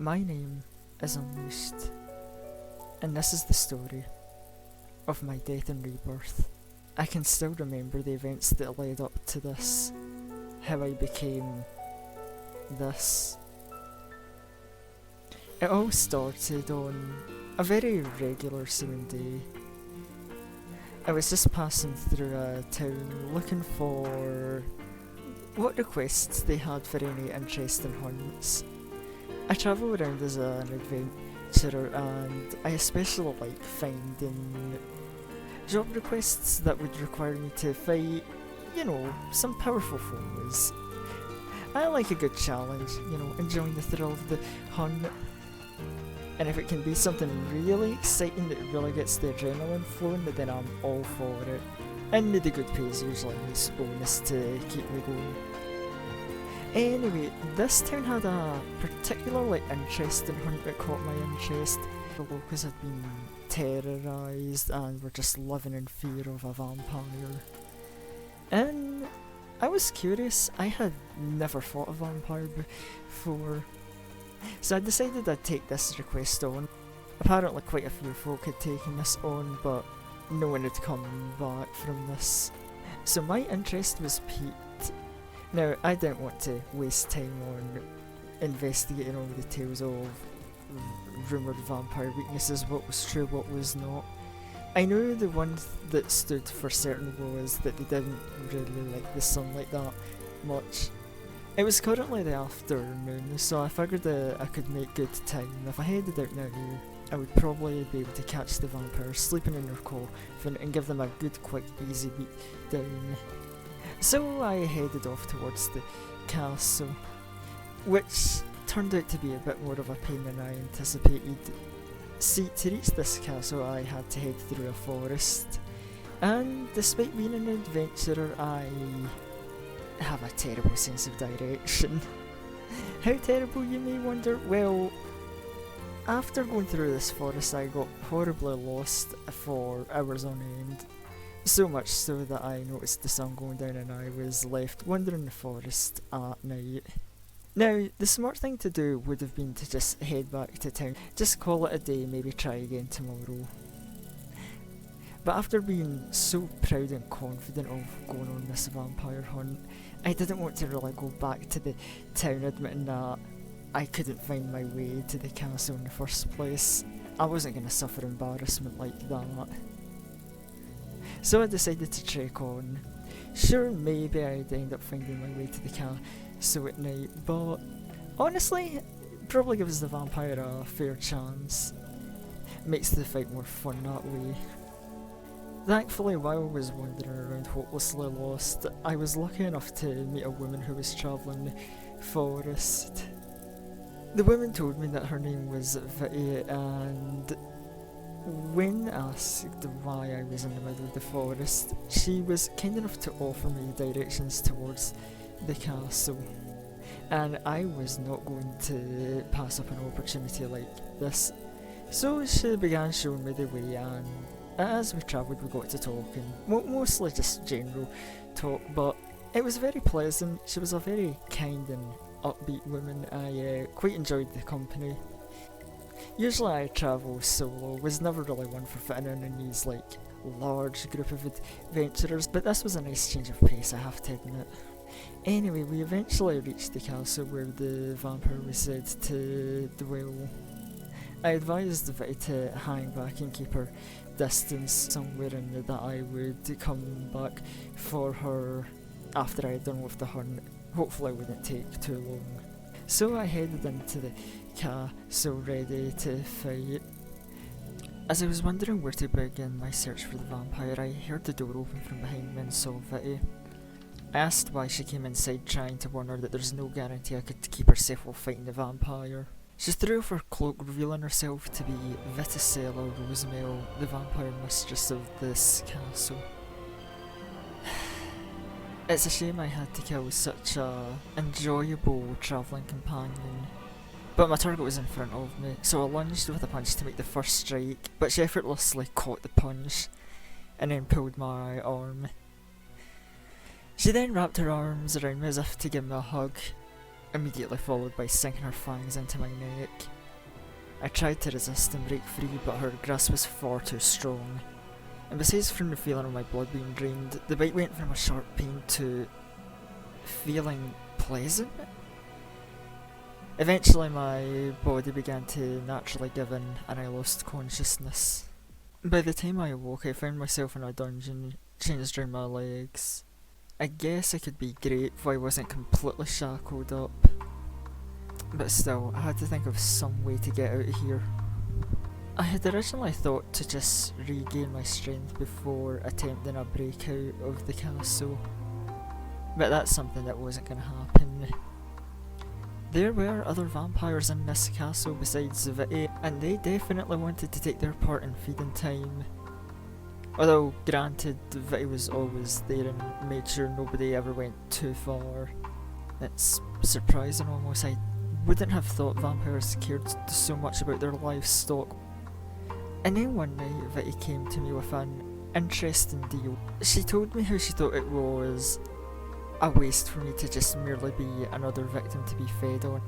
My name is Unleashed, and this is the story of my death and rebirth. I can still remember the events that led up to this, how I became this. It all started on a very regular seeming day. I was just passing through a town looking for what requests they had for any interesting hunts. I travel around as an adventurer, and I especially like finding job requests that would require me to fight, some powerful foes. I like a good challenge, enjoying the thrill of the hunt. And if it can be something really exciting that really gets the adrenaline flowing, then I'm all for it. And the good pay is usually a nice bonus to keep me going. Anyway, this town had a particularly interesting hunt that caught my interest. The locals had been terrorised and were just living in fear of a vampire. And I was curious. I had never fought a vampire before, so I decided I'd take this request on. Apparently quite a few folk had taken this on, but no one had come back from this, so my interest was piqued. Now, I didn't want to waste time on investigating all the tales of rumoured vampire weaknesses, what was true, what was not. I knew the one that stood for certain was that they didn't really like the sunlight that much. It was currently the afternoon, so I figured that I could make good time. If I headed out now, I would probably be able to catch the vampires sleeping in their coffin and give them a good, quick, easy beat down. So I headed off towards the castle, which turned out to be a bit more of a pain than I anticipated. See, to reach this castle I had to head through a forest, and despite being an adventurer, I have a terrible sense of direction. How terrible, you may wonder? Well, after going through this forest I got horribly lost for hours on end. So much so that I noticed the sun going down and I was left wandering the forest at night. Now, the smart thing to do would have been to just head back to town, just call it a day, maybe try again tomorrow. But after being so proud and confident of going on this vampire hunt, I didn't want to really go back to the town admitting that I couldn't find my way to the castle in the first place. I wasn't going to suffer embarrassment like that. So I decided to trek on. Sure, maybe I'd end up finding my way to the castle at night, but honestly, probably gives the vampire a fair chance. Makes the fight more fun that way. Thankfully, while I was wandering around hopelessly lost, I was lucky enough to meet a woman who was travelling the forest. The woman told me that her name was Vitty, and when asked why I was in the middle of the forest, she was kind enough to offer me directions towards the castle, and I was not going to pass up an opportunity like this. So she began showing me the way, and as we travelled we got to talking, mostly just general talk, but it was very pleasant. She was a very kind and upbeat woman. I quite enjoyed the company. Usually I travel solo, was never really one for fitting in these large group of adventurers, but this was a nice change of pace, I have to admit. Anyway, we eventually reached the castle where the vampire was said to dwell. I advised Vitty to hang back and keep her distance somewhere, and that I would come back for her after I had done with the hunt. Hopefully it wouldn't take too long. So I headed into the castle ready to fight. As I was wondering where to begin my search for the vampire, I heard the door open from behind me and saw Vitty. I asked why she came inside, trying to warn her that there's no guarantee I could keep her safe while fighting the vampire. She threw off her cloak, revealing herself to be Viticella Rosemel, the vampire mistress of this castle. It's a shame I had to kill such a enjoyable travelling companion, but my target was in front of me, so I lunged with a punch to make the first strike, but she effortlessly caught the punch and then pulled my arm. She then wrapped her arms around me as if to give me a hug, immediately followed by sinking her fangs into my neck. I tried to resist and break free, but her grasp was far too strong. And besides from the feeling of my blood being drained, the bite went from a sharp pain to feeling pleasant. Eventually my body began to naturally give in and I lost consciousness. By the time I awoke, I found myself in a dungeon, chains around my legs. I guess I could be grateful I wasn't completely shackled up. But still, I had to think of some way to get out of here. I had originally thought to just regain my strength before attempting a breakout of the castle, but that's something that wasn't going to happen. There were other vampires in this castle besides Viti, and they definitely wanted to take their part in feeding time. Although, granted, Viti was always there and made sure nobody ever went too far. It's surprising almost. I wouldn't have thought vampires cared so much about their livestock. And then one night, Viti came to me with an interesting deal. She told me how she thought it was a waste for me to just merely be another victim to be fed on.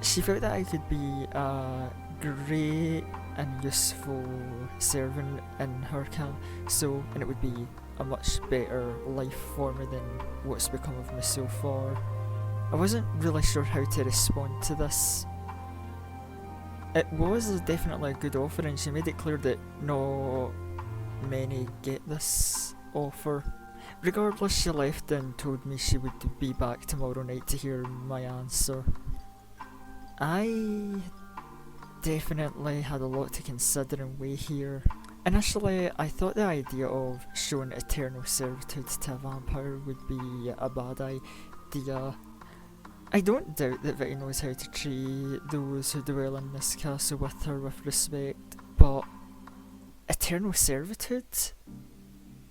She felt that I could be a great and useful servant in her castle, and it would be a much better life for me than what's become of me so far. I wasn't really sure how to respond to this. It was definitely a good offer, and she made it clear that not many get this offer. Regardless, she left and told me she would be back tomorrow night to hear my answer. I definitely had a lot to consider and weigh here. Initially, I thought the idea of showing eternal servitude to a vampire would be a bad idea. I don't doubt that Viti knows how to treat those who dwell in this castle with her with respect, but eternal servitude?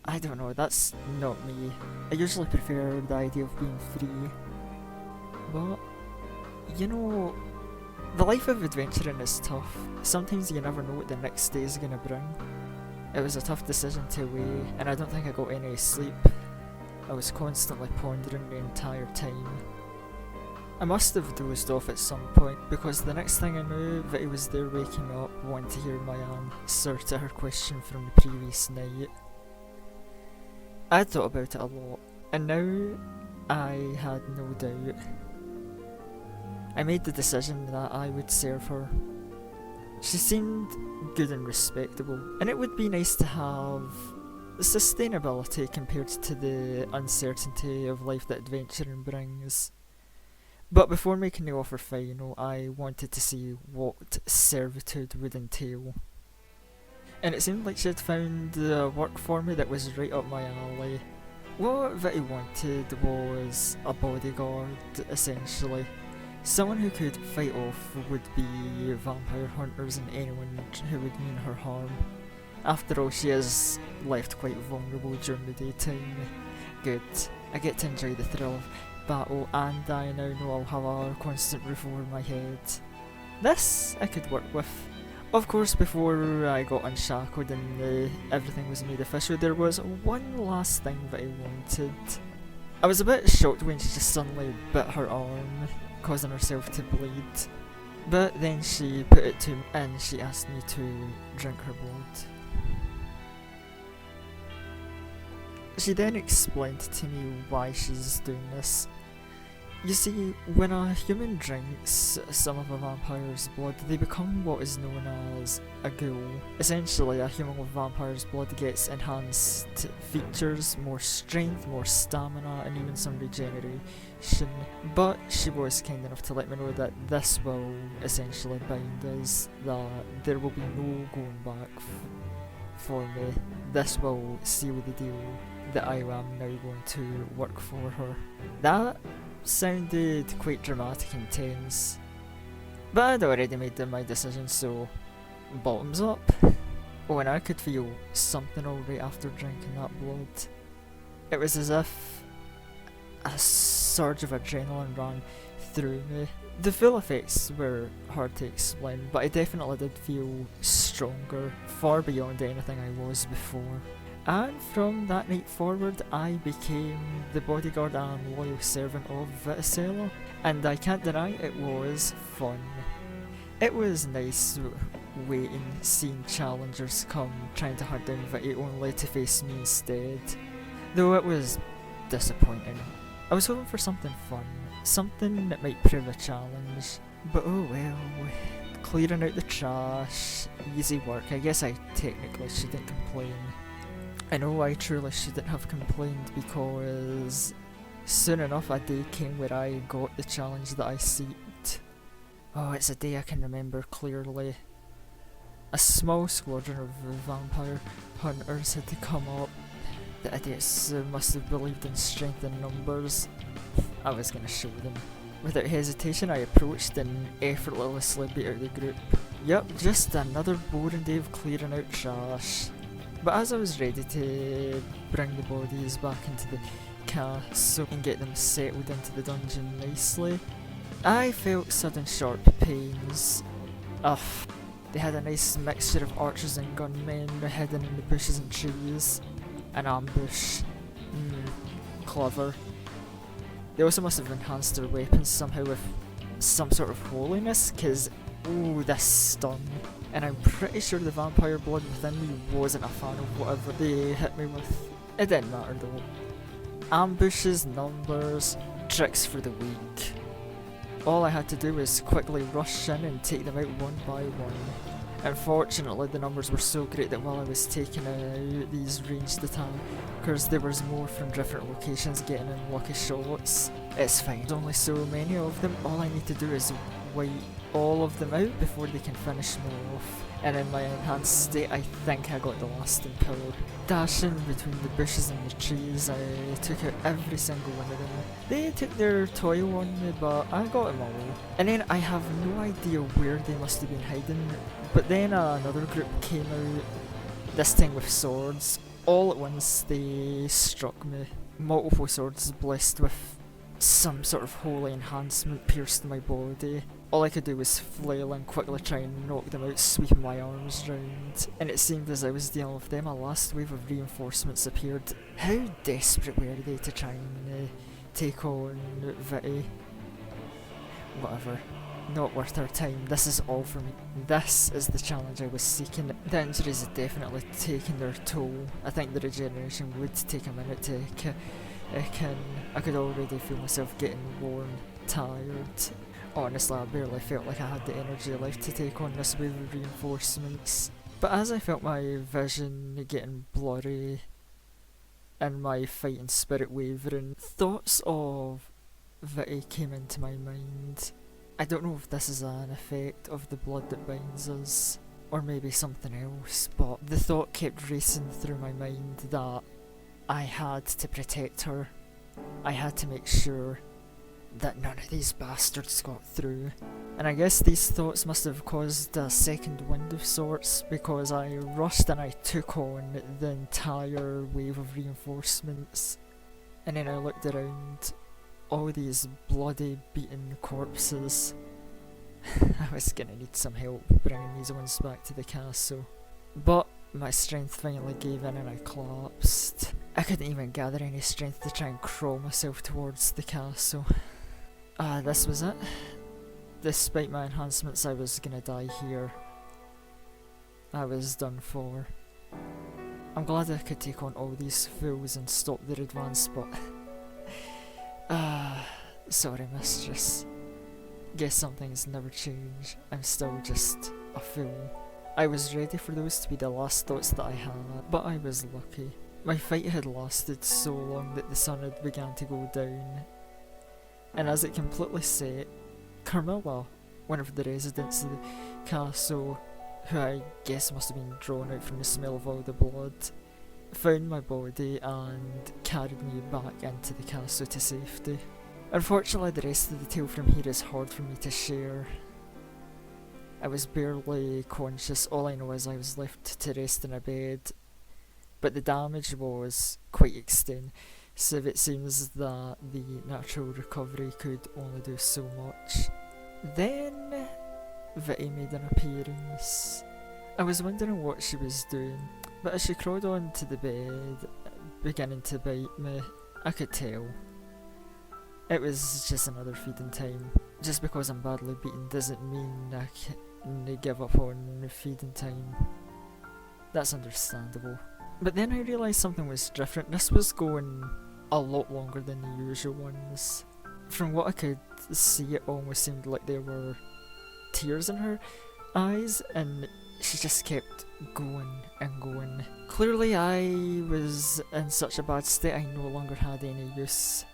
I don't know, that's not me. I usually prefer the idea of being free. But, you know, the life of adventuring is tough. Sometimes you never know what the next day is going to bring. It was a tough decision to weigh, and I don't think I got any sleep. I was constantly pondering the entire time. I must have dozed off at some point, because the next thing I knew, Viti was there waking up, wanting to hear my answer to her question from the previous night. I'd thought about it a lot, and now I had no doubt. I made the decision that I would serve her. She seemed good and respectable, and it would be nice to have sustainability compared to the uncertainty of life that adventuring brings. But before making the offer final, I wanted to see what servitude would entail. And it seemed like she had found work for me that was right up my alley. What Viti wanted was a bodyguard, essentially. Someone who could fight off would-be vampire hunters and anyone who would mean her harm. After all, she is left quite vulnerable during the daytime. Good, I get to enjoy the thrill of battle, and I now know I'll have a constant roof over my head. This I could work with. Of course, before I got unshackled and everything was made official, there was one last thing that I wanted. I was a bit shocked when she just suddenly bit her arm, causing herself to bleed. But then she put it to me and she asked me to drink her blood. She then explained to me why she's doing this. You see, when a human drinks some of a vampire's blood, they become what is known as a ghoul. Essentially, a human with vampire's blood gets enhanced features, more strength, more stamina, and even some regeneration. But she was kind enough to let me know that this will essentially bind us, that there will be no going back for me. This will seal the deal that I am now going to work for her. That sounded quite dramatic and tense, but I'd already made my decision, so bottoms up. Oh, and I could feel something alright after drinking that blood. It was as if a surge of adrenaline ran through me. The full effects were hard to explain, but I definitely did feel stronger, far beyond anything I was before. And from that night forward, I became the bodyguard and loyal servant of Viticello, and I can't deny it was fun. It was nice waiting, seeing challengers come trying to hunt down Viti only to face me instead, though it was disappointing. I was hoping for something fun, something that might prove a challenge, but oh well. Clearing out the trash, easy work. I guess I technically shouldn't complain. I know I truly shouldn't have complained, because soon enough a day came where I got the challenge that I sought. Oh, it's a day I can remember clearly. A small squadron of vampire hunters had to come up. The idiots must have believed in strength in numbers. I was gonna show them. Without hesitation, I approached and effortlessly beat out the group. Yep, just another boring day of clearing out trash. But as I was ready to bring the bodies back into the castle and get them settled into the dungeon nicely, I felt sudden sharp pains. Ugh. They had a nice mixture of archers and gunmen hidden in the bushes and trees. An ambush. Clever. They also must have enhanced their weapons somehow with some sort of holiness, cause ooh, this stung. And I'm pretty sure the vampire blood within me wasn't a fan of whatever they hit me with. It didn't matter though. Ambushes, numbers, tricks for the weak. All I had to do was quickly rush in and take them out one by one. Unfortunately, the numbers were so great that while I was taking out these ranged attackers, there was more from different locations getting in lucky shots. It's fine, there's only so many of them. All I need to do is wipe all of them out before they can finish me off. And in my enhanced state, I think I got the lasting power. Dashing between the bushes and the trees, I took out every single one of them. They took their toil on me, but I got them all. And then I have no idea where they must have been hiding, but then another group came out, this time with swords. All at once they struck me. Multiple swords blessed with some sort of holy enhancement pierced my body. All I could do was flail and quickly try and knock them out, sweeping my arms round. And it seemed as I was dealing with them, a last wave of reinforcements appeared. How desperate were they to try and take on Viti? Whatever. Not worth our time. This is all for me. This is the challenge I was seeking. The injuries had definitely taken their toll. I think the regeneration would take a minute to kick in. I could already feel myself getting worn, tired. Honestly, I barely felt like I had the energy left to take on this wave of reinforcements. But as I felt my vision getting blurry and my fighting spirit wavering, thoughts of Viti came into my mind. I don't know if this is an effect of the blood that binds us, or maybe something else, but the thought kept racing through my mind that I had to protect her. I had to make sure that none of these bastards got through. And I guess these thoughts must have caused a second wind of sorts, because I rushed and I took on the entire wave of reinforcements. And then I looked around, all these bloody beaten corpses. I was gonna need some help bringing these ones back to the castle. But my strength finally gave in and I collapsed. I couldn't even gather any strength to try and crawl myself towards the castle. This was it. Despite my enhancements, I was gonna die here. I was done for. I'm glad I could take on all these fools and stop their advance, but sorry mistress. Guess some things never change. I'm still just a fool. I was ready for those to be the last thoughts that I had, but I was lucky. My fight had lasted so long that the sun had begun to go down, and as it completely set, Carmilla, one of the residents of the castle, who I guess must have been drawn out from the smell of all the blood, found my body and carried me back into the castle to safety. Unfortunately, the rest of the tale from here is hard for me to share. I was barely conscious. All I know is I was left to rest in a bed, but the damage was quite extensive. So it seems that the natural recovery could only do so much. Then Viti made an appearance. I was wondering what she was doing. But as she crawled onto the bed, beginning to bite me, I could tell. It was just another feeding time. Just because I'm badly beaten doesn't mean I can give up on feeding time. That's understandable. But then I realised something was different. This was going a lot longer than the usual ones. From what I could see, it almost seemed like there were tears in her eyes, and she just kept going and going. Clearly I was in such a bad state I no longer had any use.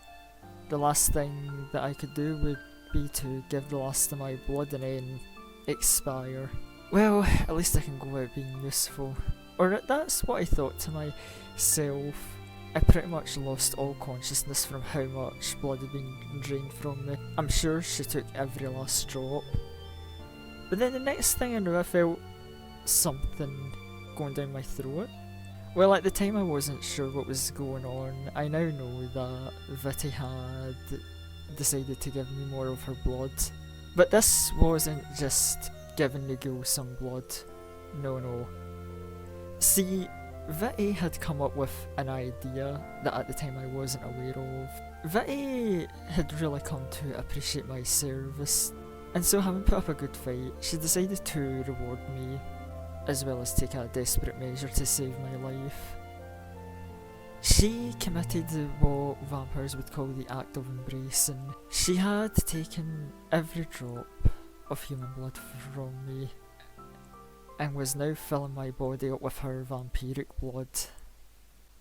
The last thing that I could do would be to give the last of my blood and then expire. Well, at least I can go out being useful. Or that's what I thought to myself. I pretty much lost all consciousness from how much blood had been drained from me. I'm sure she took every last drop. But then the next thing I knew, I felt something going down my throat. Well, at the time I wasn't sure what was going on. I now know that Vitty had decided to give me more of her blood. But this wasn't just giving the girl some blood. No. See, Vitty had come up with an idea that at the time I wasn't aware of. Vitty had really come to appreciate my service, and so having put up a good fight, she decided to reward me, as well as take a desperate measure to save my life. She committed what vampires would call the act of embrace, and she had taken every drop of human blood from me, and was now filling my body up with her vampiric blood.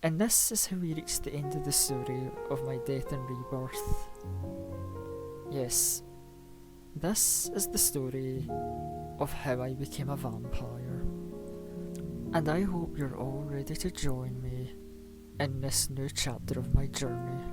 And this is how we reach the end of the story of my death and rebirth. Yes, this is the story of how I became a vampire. And I hope you're all ready to join me in this new chapter of my journey.